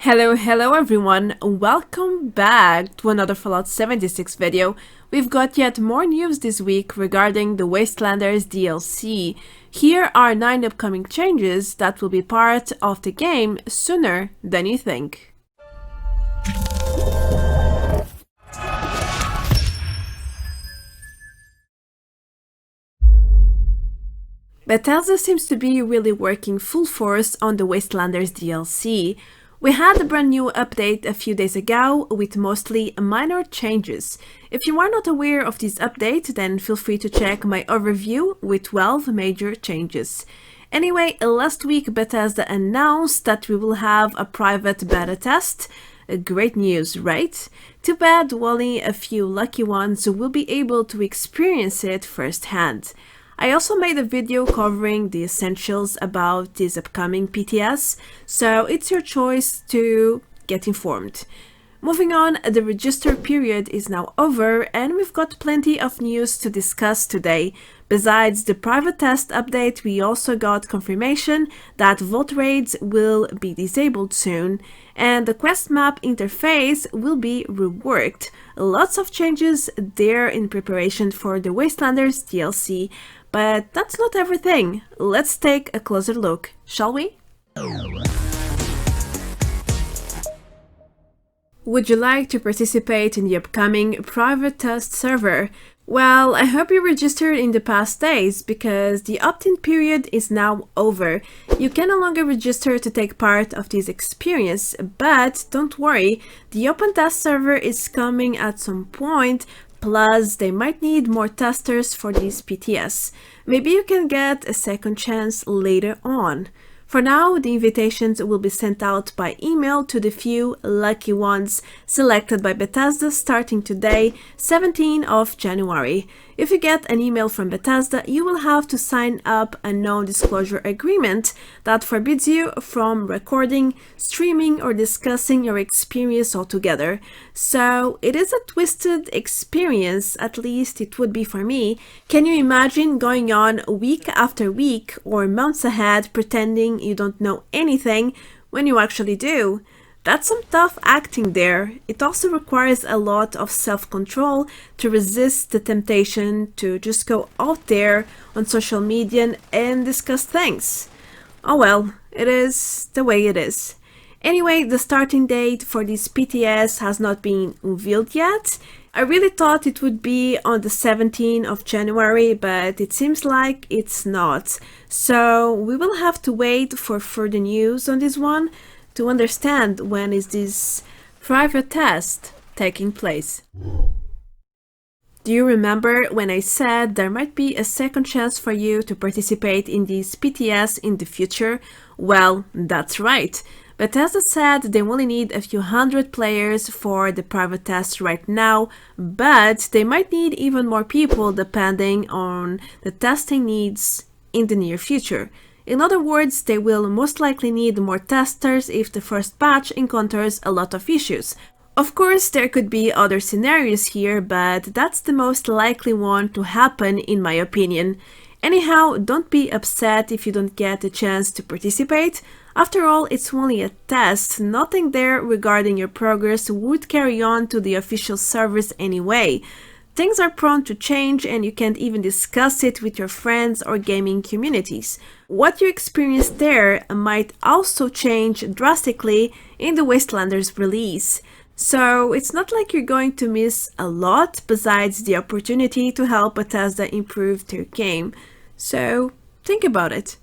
Hello everyone, welcome back to another Fallout 76 video. We've got yet more news this week regarding the Wastelanders DLC. Here are 9 upcoming changes that will be part of the game sooner than you think. Bethesda seems to be really working full force on the Wastelanders DLC. We had a brand new update a few days ago with mostly minor changes. If you are not aware of this update, then feel free to check my overview with 12 major changes. Anyway, last week Bethesda announced that we will have a private beta test. Great news, right? Too bad only a few lucky ones will be able to experience it firsthand. I also made a video covering the essentials about this upcoming PTS, so it's your choice to get informed. Moving on, the register period is now over and we've got plenty of news to discuss today. Besides the private test update, we also got confirmation that vault raids will be disabled soon and the quest map interface will be reworked. Lots of changes there in preparation for the Wastelanders DLC. But that's not everything. Let's take a closer look, shall we? Would you like to participate in the upcoming private test server? Well, I hope you registered in the past days because the opt-in period is now over. You can no longer register to take part of this experience, but don't worry, the open test server is coming at some point. Plus, they might need more testers for this PTS. Maybe you can get a second chance later on. For now, the invitations will be sent out by email to the few lucky ones selected by Bethesda starting today, 17th of January. If you get an email from Bethesda, you will have to sign up a non-disclosure agreement that forbids you from recording, streaming, or discussing your experience altogether. So it is a twisted experience, at least it would be for me. Can you imagine going on week after week or months ahead pretending you don't know anything when you actually do? That's some tough acting there. It also requires a lot of self-control to resist the temptation to just go out there on social media and discuss things. Oh well, it is the way it is. Anyway, the starting date for this PTS has not been revealed yet. I really thought it would be on the 17th of January, but it seems like it's not. So we will have to wait for further news on this one to understand when is this private test taking place. Do you remember when I said there might be a second chance for you to participate in this PTS in the future? Well, that's right. Bethesda said they only need a few hundred players for the private test right now, but they might need even more people depending on the testing needs in the near future. In other words, they will most likely need more testers if the first batch encounters a lot of issues. Of course, there could be other scenarios here, but that's the most likely one to happen in my opinion. Anyhow, don't be upset if you don't get a chance to participate. After all, it's only a test. Nothing there regarding your progress would carry on to the official servers anyway. Things are prone to change and you can't even discuss it with your friends or gaming communities. What you experience there might also change drastically in the Wastelanders release. So it's not like you're going to miss a lot besides the opportunity to help Bethesda improve their game. So think about it.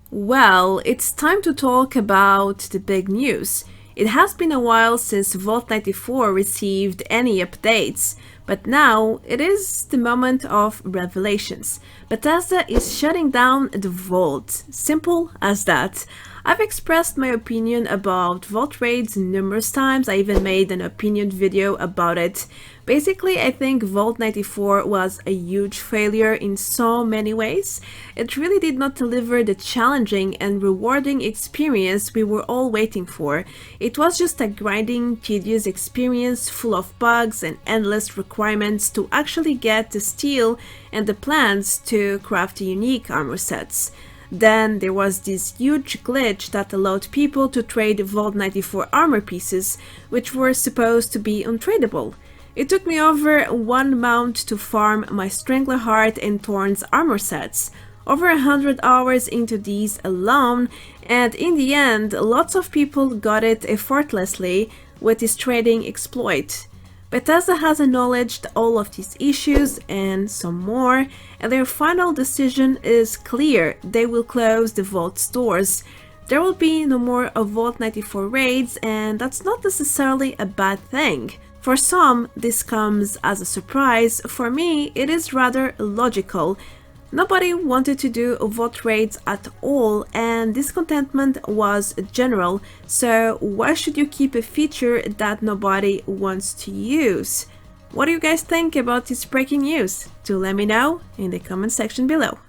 Well, it's time to talk about the big news. It has been a while since Vault 94 received any updates, but now it is the moment of revelations. Bethesda is shutting down the Vault. Simple as that. I've expressed my opinion about Vault raids numerous times. I even made an opinion video about it. Basically, I think Vault 94 was a huge failure in so many ways. It really did not deliver the challenging and rewarding experience we were all waiting for. It was just a grinding, tedious experience full of bugs and endless requirements to actually get the steel and the plans to craft unique armor sets. Then there was this huge glitch that allowed people to trade Vault 94 armor pieces, which were supposed to be untradeable. It took me over 1 month to farm my Strangleheart and Thorns armor sets, over 100 hours into these alone, and in the end, lots of people got it effortlessly with this trading exploit. Bethesda has acknowledged all of these issues and some more, and their final decision is clear: they will close the Vault's doors. There will be no more of Vault 94 raids, and that's not necessarily a bad thing. For some, this comes as a surprise. For me, it is rather logical. Nobody wanted to do Vault raids at all, and discontentment was general, so why should you keep a feature that nobody wants to use? What do you guys think about this breaking news? Do let me know in the comment section below.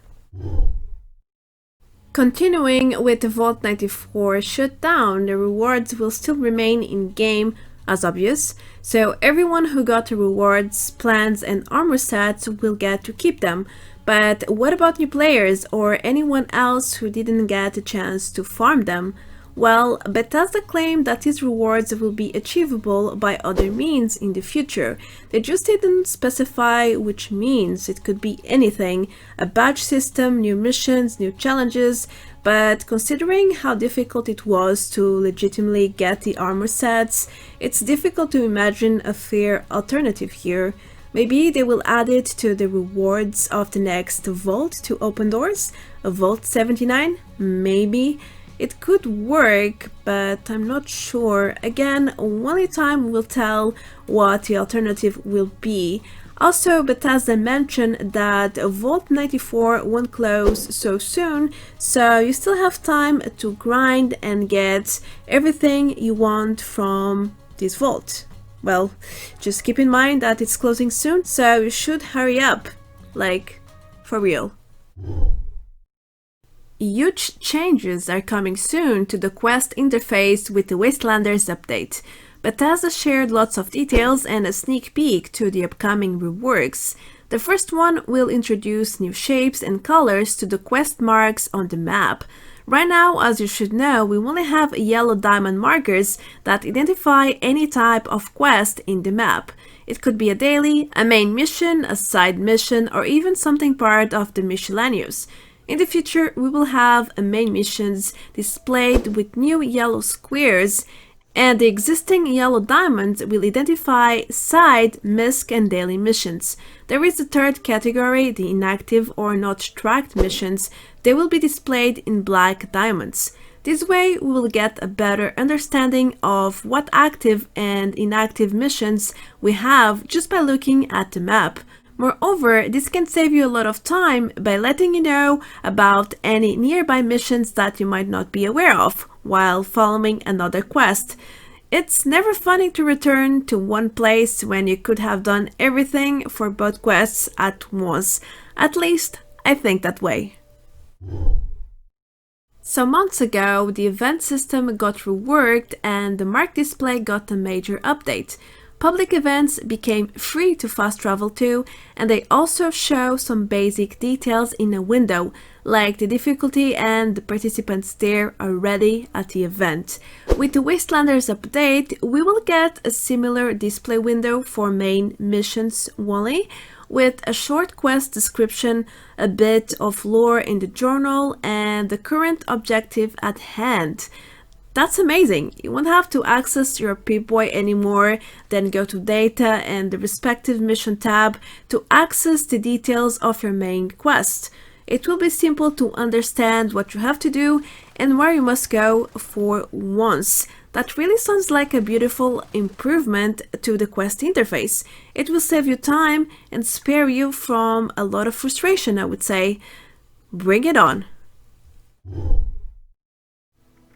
Continuing with the Vault 94 shutdown, the rewards will still remain in-game as obvious, so everyone who got the rewards, plans and armor sets will get to keep them. But what about new players or anyone else who didn't get a chance to farm them? Well, Bethesda claimed that these rewards will be achievable by other means in the future. They just didn't specify which means. It could be anything: a badge system, new missions, new challenges. But considering how difficult it was to legitimately get the armor sets, it's difficult to imagine a fair alternative here. Maybe they will add it to the rewards of the next Vault to open doors? A Vault 79? Maybe. It could work, but I'm not sure. Again, only time will tell what the alternative will be. Also, Bethesda mentioned that Vault 94 won't close so soon, so you still have time to grind and get everything you want from this vault. Well, just keep in mind that it's closing soon, so you should hurry up. Like, for real. Huge changes are coming soon to the Quest interface with the Wastelanders update. Bethesda shared lots of details and a sneak peek to the upcoming reworks. The first one will introduce new shapes and colors to the quest marks on the map. Right now, as you should know, we only have yellow diamond markers that identify any type of quest in the map. It could be a daily, a main mission, a side mission, or even something part of the miscellaneous. In the future, we will have main missions displayed with new yellow squares, and the existing yellow diamonds will identify side, misc, and daily missions. There is a third category, the inactive or not tracked missions. They will be displayed in black diamonds. This way, we will get a better understanding of what active and inactive missions we have just by looking at the map. Moreover, this can save you a lot of time by letting you know about any nearby missions that you might not be aware of while following another quest. It's never funny to return to one place when you could have done everything for both quests at once. At least, I think that way. Some months ago, the event system got reworked and the mark display got a major update. Public events became free to fast travel to, and they also show some basic details in a window, like the difficulty and the participants there already at the event. With the Wastelanders update, we will get a similar display window for main missions only, with a short quest description, a bit of lore in the journal, and the current objective at hand. That's amazing! You won't have to access your Pip-Boy anymore, then go to Data and the respective mission tab to access the details of your main quest. It will be simple to understand what you have to do and where you must go for once. That really sounds like a beautiful improvement to the quest interface. It will save you time and spare you from a lot of frustration, I would say. Bring it on!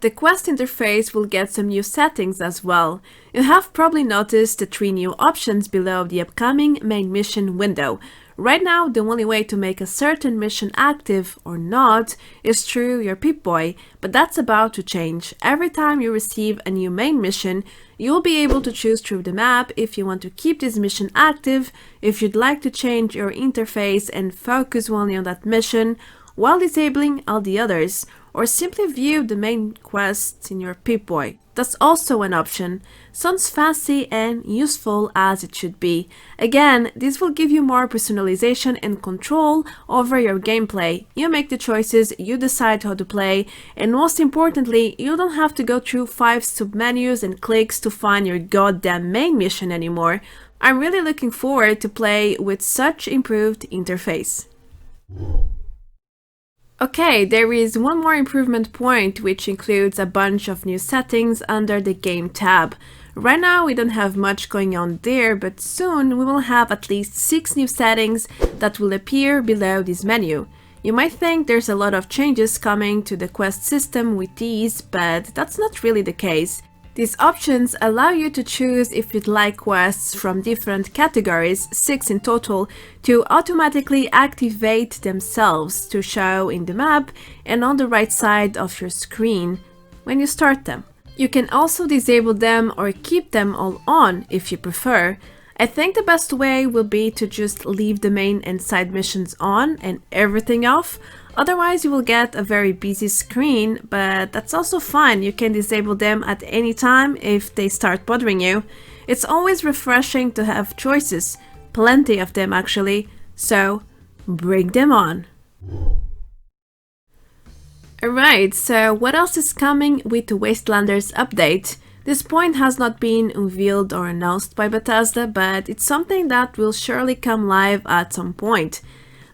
The quest interface will get some new settings as well. You have probably noticed the 3 new options below the upcoming main mission window. Right now, the only way to make a certain mission active or not is through your Pip-Boy, but that's about to change. Every time you receive a new main mission, you'll be able to choose through the map if you want to keep this mission active, if you'd like to change your interface and focus only on that mission, while disabling all the others, or simply view the main quests in your Pip-Boy. That's also an option. Sounds fancy and useful as it should be. Again, this will give you more personalization and control over your gameplay. You make the choices, you decide how to play, and most importantly, you don't have to go through 5 submenus and clicks to find your goddamn main mission anymore. I'm really looking forward to play with such improved interface. Okay, there is one more improvement point, which includes a bunch of new settings under the Game tab. Right now we don't have much going on there, but soon we will have at least 6 new settings that will appear below this menu. You might think there's a lot of changes coming to the quest system with these, but that's not really the case. These options allow you to choose if you'd like quests from different categories, 6 in total, to automatically activate themselves to show in the map and on the right side of your screen when you start them. You can also disable them or keep them all on if you prefer. I think the best way will be to just leave the main and side missions on and everything off. Otherwise you will get a very busy screen, but that's also fine. You can disable them at any time if they start bothering you. It's always refreshing to have choices, plenty of them actually, so bring them on. Alright, so what else is coming with the Wastelanders update? This point has not been unveiled or announced by Bethesda, but it's something that will surely come live at some point.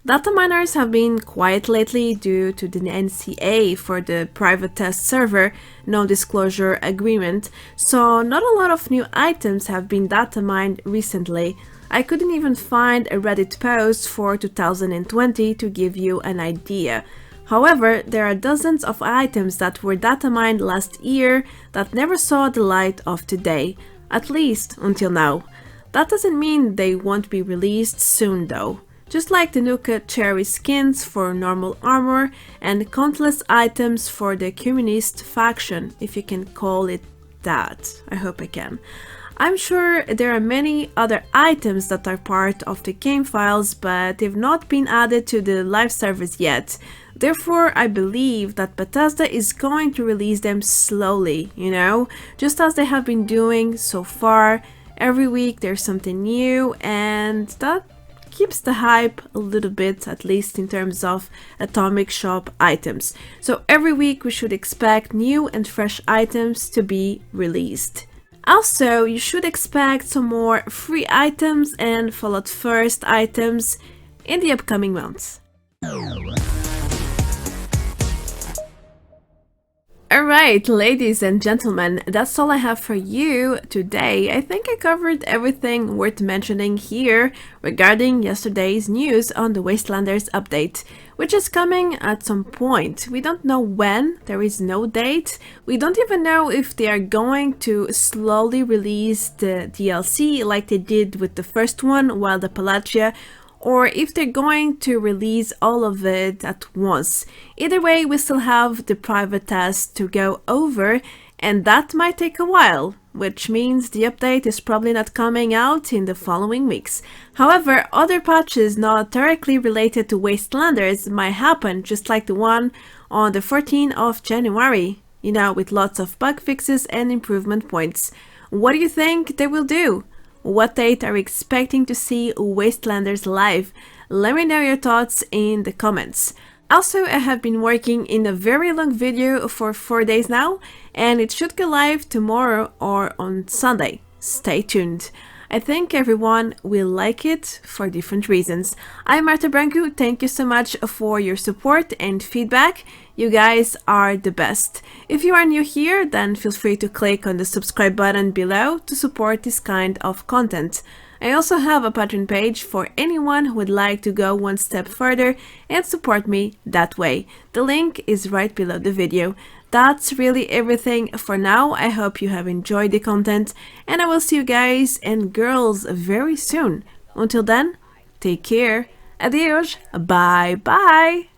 Data miners have been quiet lately due to the NCA for the private test server non-disclosure agreement, so not a lot of new items have been data mined recently. I couldn't even find a Reddit post for 2020 to give you an idea. However, there are dozens of items that were data mined last year that never saw the light of today, at least until now. That doesn't mean they won't be released soon though. Just like the Nuka Cherry skins for normal armor and countless items for the communist faction, if you can call it that. I hope I can. I'm sure there are many other items that are part of the game files, but they've not been added to the live servers yet. Therefore, I believe that Bethesda is going to release them slowly, just as they have been doing so far. Every week there's something new, and that keeps the hype a little bit, at least in terms of Atomic Shop items. So every week we should expect new and fresh items to be released. Also, you should expect some more free items and Fallout First items in the upcoming months. Alright, ladies and gentlemen, that's all I have for you today. I think I covered everything worth mentioning here regarding yesterday's news on the Wastelanders update, which is coming at some point. We don't know when, there is no date. We don't even know if they are going to slowly release the DLC like they did with the first one, Wild Appalachia, or if they're going to release all of it at once. Either way, we still have the private test to go over, and that might take a while, which means the update is probably not coming out in the following weeks. However, other patches not directly related to Wastelanders might happen, just like the one on the 14th of January, with lots of bug fixes and improvement points. What do you think they will do? What date are you expecting to see Wastelanders live? Let me know your thoughts in the comments. Also, I have been working in a very long video for 4 days now, and it should go live tomorrow or on Sunday. Stay tuned. I think everyone will like it for different reasons. I'm Marta Branco, thank you so much for your support and feedback. You guys are the best. If you are new here, then feel free to click on the subscribe button below to support this kind of content. I also have a Patreon page for anyone who would like to go one step further and support me that way. The link is right below the video. That's really everything for now. I hope you have enjoyed the content, and I will see you guys and girls very soon. Until then, take care. Adios. Bye bye.